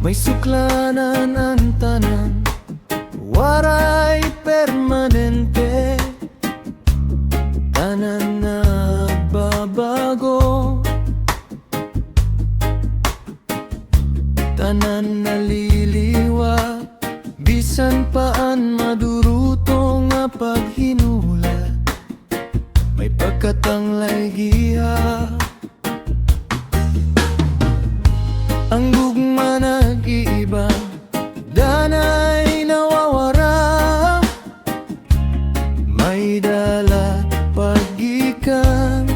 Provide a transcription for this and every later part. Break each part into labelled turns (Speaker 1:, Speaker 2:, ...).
Speaker 1: May suklanan ang tanan, waray permanente. Tanan nagbabago, tanan naliliwa. Bisan paan madurutong nga paghinula, may pagkatanglay giha. Ang gugma nag-iiba, danay nawawara. May dala pag-ikan,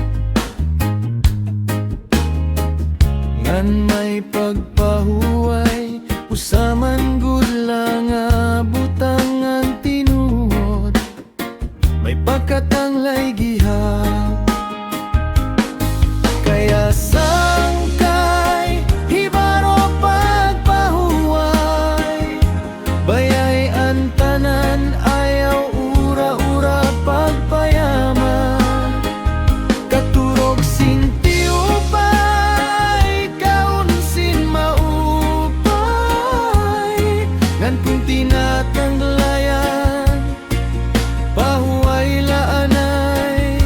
Speaker 1: ngan may pagpahuway. Usaman gudla nga butangan tinuod, may pagkatanglay giha. Kaya sangkay hibaro pagpahuway, bayay ang tanan ayaw ura-ura pagpayaman. Katurog sinti upay, kaunsin maupay, ngan kung tinatanglayan pahuway laanay.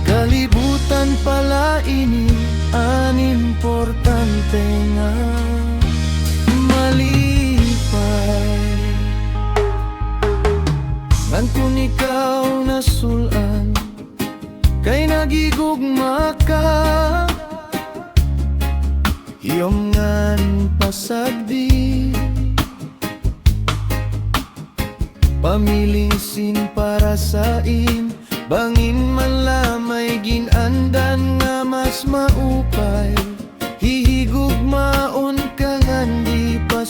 Speaker 1: Kalibutan pala ini ang importante nga malipay. Ngan kung ikaw nasulan, kay nagigugma ka, iyong ngan pasagdi. Pamilingsin para sa bangin man lamay ginandan nga mas maupay. Hihigugmaon ka nga di pa